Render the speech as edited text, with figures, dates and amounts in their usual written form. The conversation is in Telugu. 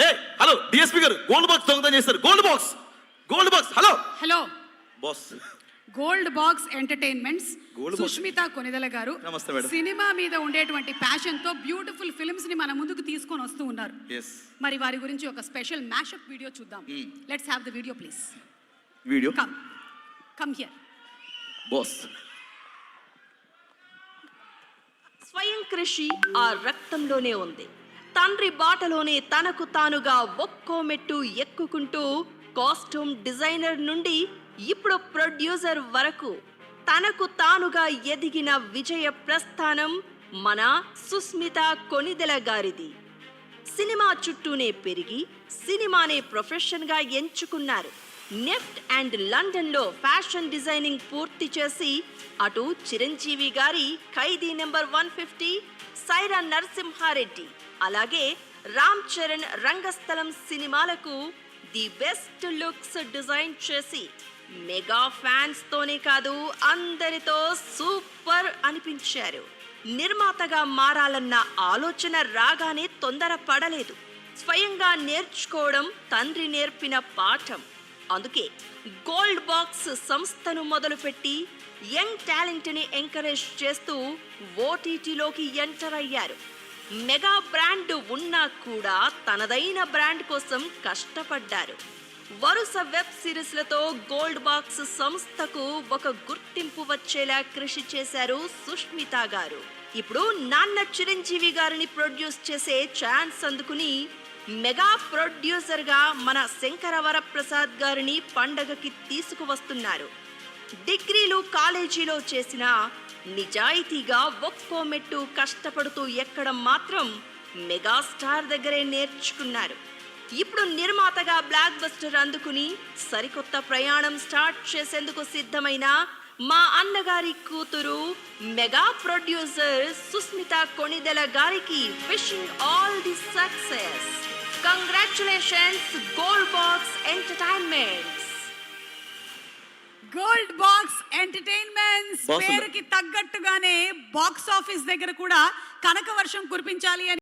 ఏ హలో డిఎస్పీ గారు గోల్డ్ బాక్స్ దొంగతనం చేశారు. Gold box hello hello boss. Gold box entertainments gold box. Sushmita Konidela గారు నమస్తే మేడం. సినిమా మీద ఉండేటువంటి ప్యాషన్ తో బ్యూటిఫుల్ ఫిల్మ్స్ ని మన ముందుకు తీసుకొని వస్తూ ఉన్నారు. మరి వారి గురించి ఒక స్పెషల్ మ్యాషప్ వీడియో చూద్దాం. Let's have the video please. Video come here boss. స్వయం కృషి ఆ రక్తంలోనే ఉంది. తండ్రి బాటలోనే తనకు తానుగా ఒక్కో మెట్టు ఎక్కుకుంటూ కాస్ట్యూమ్ డిజైనర్ నుండి ఇప్పుడు ప్రొడ్యూసర్ వరకు తనకు తానుగా ఎదిగిన విజయ ప్రస్థానం మన సుస్మిత కొనిదెల గారిది. సినిమా చుట్టూనే పెరిగి సినిమానే ప్రొఫెషన్గా ఎంచుకున్నారు. నెఫ్ట్ అండ్ లండన్లో ఫ్యాషన్ డిజైనింగ్ పూర్తి చేసి అటు చిరంజీవి గారి ఖైదీ నెంబర్ 150, సైరా నరసింహారెడ్డి, అలాగే రామ్ చరణ్ రంగస్థలం సినిమాలకు ది బెస్ట్ లుక్స్ డిజైన్ చేసి మెగా ఫ్యాన్స్ తోనే కాదు అందరితో సూపర్ అనిపించారు. నిర్మాతగా మారాలన్న ఆలోచన రాగానే తొందర పడలేదు. స్వయంగా నేర్చుకోవడం తండ్రి నేర్పిన పాఠం. అందుకే గోల్డ్ బాక్స్ సంస్థను మొదలుపెట్టి యంగ్ టాలెంట్ని ఎంకరేజ్ చేస్తూ ఓటీటీలోకి ఎంటర్ అయ్యారు. మెగా బ్రాండ్ ఉన్నా కూడా తనదైన బ్రాండ్ కోసం కష్టపడ్డారు. వరుస వెబ్ సిరీస్లతో గోల్డ్ బాక్స్ సంస్థకు ఒక గుర్తింపు వచ్చేలా కృషి చేశారు సుష్మిత గారు. ఇప్పుడు నాన్న చిరంజీవి గారిని ప్రొడ్యూస్ చేసే ఛాన్స్ అందుకుని మెగా ప్రొడ్యూసర్ గా మన శంకరవరప్రసాద్ గారిని పండగకి తీసుకువస్తున్నారు. డిగ్రీలు కాలేజీలో చేసిన నిజాయితీగా ఒక్కో మెట్టు కష్టపడుతూ ఎక్కడం మాత్రం మెగాస్టార్ దగ్గరే నేర్చుకున్నారు. ఇప్పుడు నిర్మాతగా బ్లాక్ బస్టర్ అందుకుని సరికొత్త ప్రయాణం స్టార్ట్ చేసేందుకు సిద్ధమైన మా అన్నగారి కూతురు మెగా ప్రొడ్యూసర్ సుస్మిత కొనిదెల గారికి wishing all the success. Congratulations gold box entertainments. Gold box entertainments పేరుకి తగ్గట్టుగానే బాక్స్ ఆఫీస్ దగ్గర కూడా కనక వర్షం కురిపించాలి అని